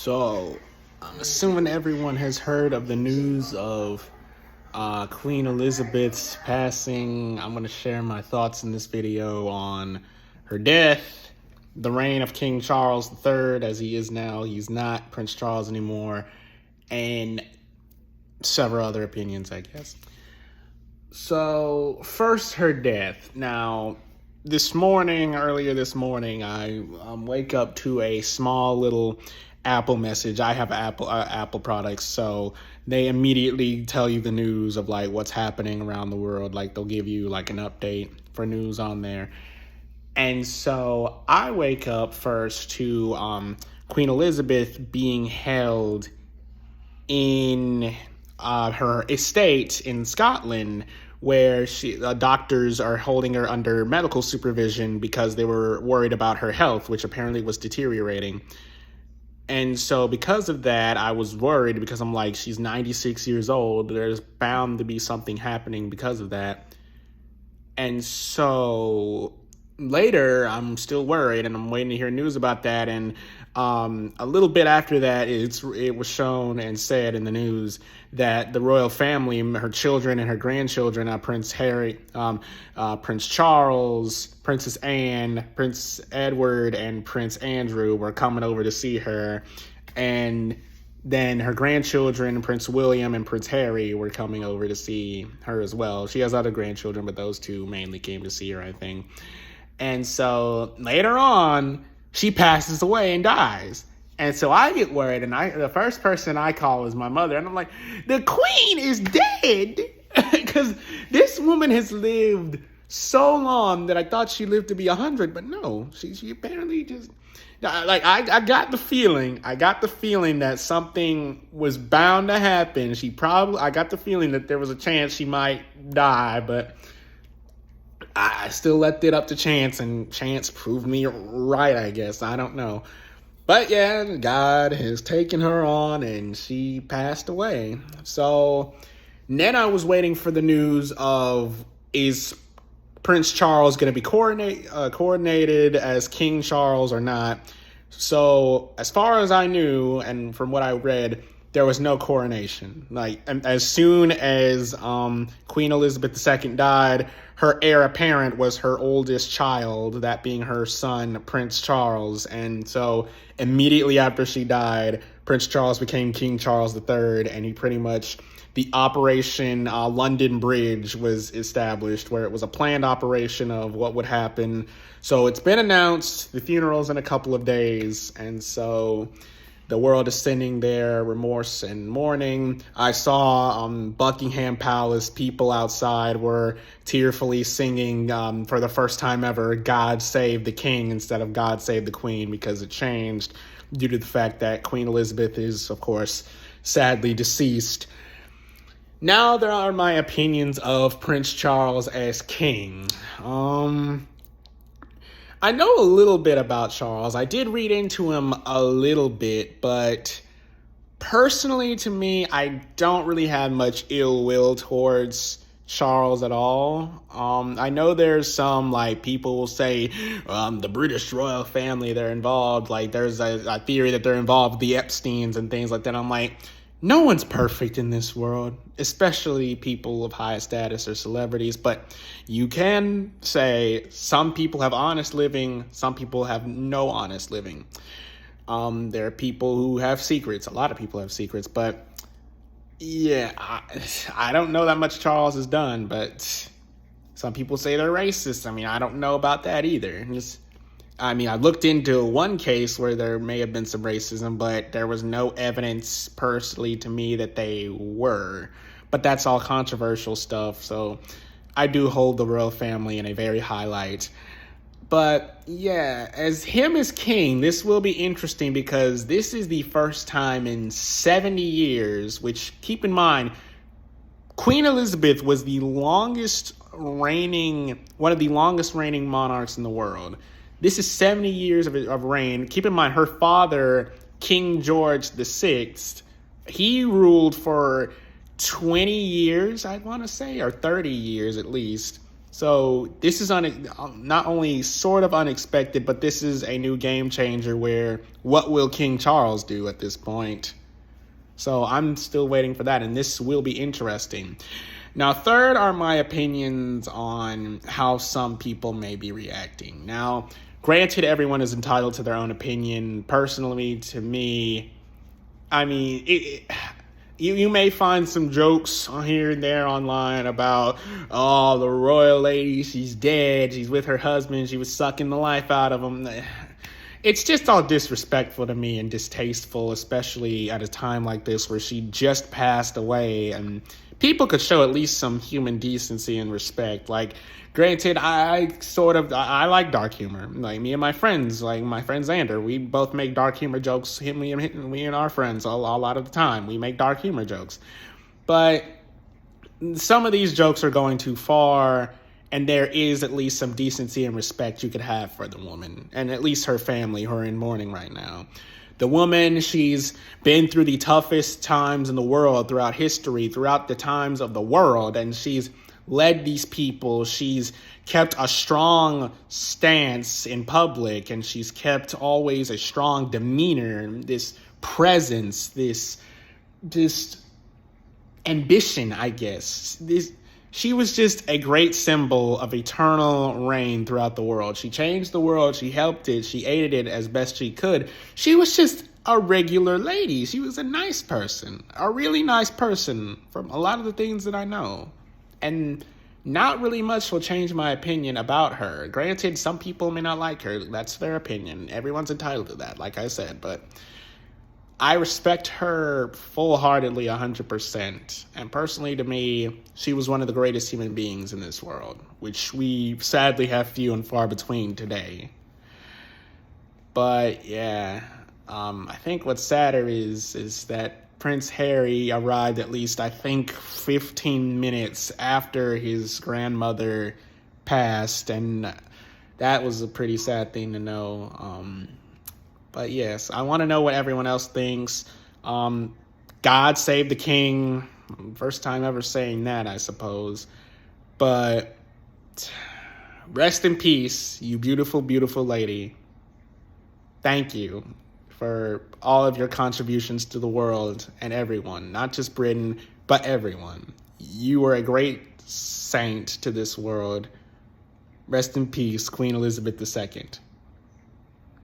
So, I'm assuming everyone has heard of the news of Queen Elizabeth's passing. I'm going to share my thoughts in this video on her death, the reign of King Charles III, as he is now. He's not Prince Charles anymore, and several other opinions, I guess. So, first, her death. Now, earlier this morning, I wake up to a small little Apple message. I have Apple products, so they immediately tell you the news of like what's happening around the world. Like they'll give you like an update for news on there. And so I wake up first to Queen Elizabeth being held in her estate in Scotland, where doctors are holding her under medical supervision because they were worried about her health, which apparently was deteriorating. And so because of that, I was worried because I'm like, she's 96 years old. There's bound to be something happening because of that. And so later, I'm still worried, and I'm waiting to hear news about that. And a little bit after that, it was shown and said in the news that the royal family, her children and her grandchildren, Prince Harry, Prince Charles, Princess Anne, Prince Edward, and Prince Andrew were coming over to see her. And then her grandchildren, Prince William and Prince Harry, were coming over to see her as well. She has other grandchildren, but those two mainly came to see her, I think. And so later on, she passes away and dies. And so I get worried, and the first person I call is my mother. And I'm like, the queen is dead! Because this woman has lived so long that I thought she lived to be 100, but no, she apparently just... Like, I got the feeling that something was bound to happen. I got the feeling that there was a chance she might die, but I still left it up to chance, and chance proved me right, I guess. I don't know. But yeah, God has taken her on, and she passed away. So then I was waiting for the news of, is Prince Charles going to be coronated as King Charles or not? So as far as I knew, and from what I read, there was no coronation. Like, as soon as Queen Elizabeth II died, her heir apparent was her oldest child, that being her son, Prince Charles. And so immediately after she died, Prince Charles became King Charles III, and he pretty much... The Operation London Bridge was established, where it was a planned operation of what would happen. So it's been announced. The funeral's in a couple of days. And so the world is sending their remorse and mourning. I saw Buckingham Palace, people outside were tearfully singing for the first time ever, God Save the King instead of God Save the Queen, because it changed due to the fact that Queen Elizabeth is, of course, sadly deceased. Now there are my opinions of Prince Charles as king. I know a little bit about Charles. I did read into him a little bit, but personally to me, I don't really have much ill will towards Charles at all. I know there's some, like, people will say the British royal family, they're involved. Like, there's a theory that they're involved with the Epsteins and things like that. I'm like, no one's perfect in this world, especially people of high status or celebrities. But you can say some people have honest living, some people have no honest living. There are people who have secrets. A lot of people have secrets. But yeah, I don't know that much Charles has done. But some people say they're racist. I mean, I don't know about that either. I looked into one case where there may have been some racism, but there was no evidence personally to me that they were. But that's all controversial stuff, so I do hold the royal family in a very high light. But yeah, as him as king, this will be interesting because this is the first time in 70 years, which, keep in mind, Queen Elizabeth was one of the longest reigning monarchs in the world. This is 70 years of reign. Keep in mind, her father, King George VI, he ruled for 20 years, I'd want to say, or 30 years at least. So this is not only sort of unexpected, but this is a new game changer where what will King Charles do at this point? So I'm still waiting for that, and this will be interesting. Now, third are my opinions on how some people may be reacting. Now, granted, everyone is entitled to their own opinion. Personally, to me, I mean, you may find some jokes here and there online about, oh, the royal lady, she's dead, she's with her husband, she was sucking the life out of him. It's just all disrespectful to me and distasteful, especially at a time like this where she just passed away, and people could show at least some human decency and respect. Like, granted, I like dark humor. Like, me and my friends, like my friend Xander, we both make dark humor jokes. Me and our friends, a lot of the time, we make dark humor jokes. But some of these jokes are going too far, and there is at least some decency and respect you could have for the woman, and at least her family who are in mourning right now. The woman, she's been through the toughest times in the world throughout history, throughout the times of the world, and she's led these people. She's kept a strong stance in public, and she's kept always a strong demeanor, this presence, this ambition, I guess. She was just a great symbol of eternal reign throughout the world. She changed the world. She helped it. She aided it as best she could. She was just a regular lady. She was a nice person, a really nice person from a lot of the things that I know. And not really much will change my opinion about her. Granted, some people may not like her. That's their opinion. Everyone's entitled to that, like I said. But I respect her full-heartedly 100%. And personally, to me, she was one of the greatest human beings in this world, which we sadly have few and far between today. But yeah, I think what's sadder is that Prince Harry arrived at least, I think, 15 minutes after his grandmother passed, and that was a pretty sad thing to know. But yes, I want to know what everyone else thinks. God save the king. First time ever saying that, I suppose. But rest in peace, you beautiful, beautiful lady. Thank you for all of your contributions to the world and everyone, not just Britain, but everyone. You were a great saint to this world. Rest in peace, Queen Elizabeth II.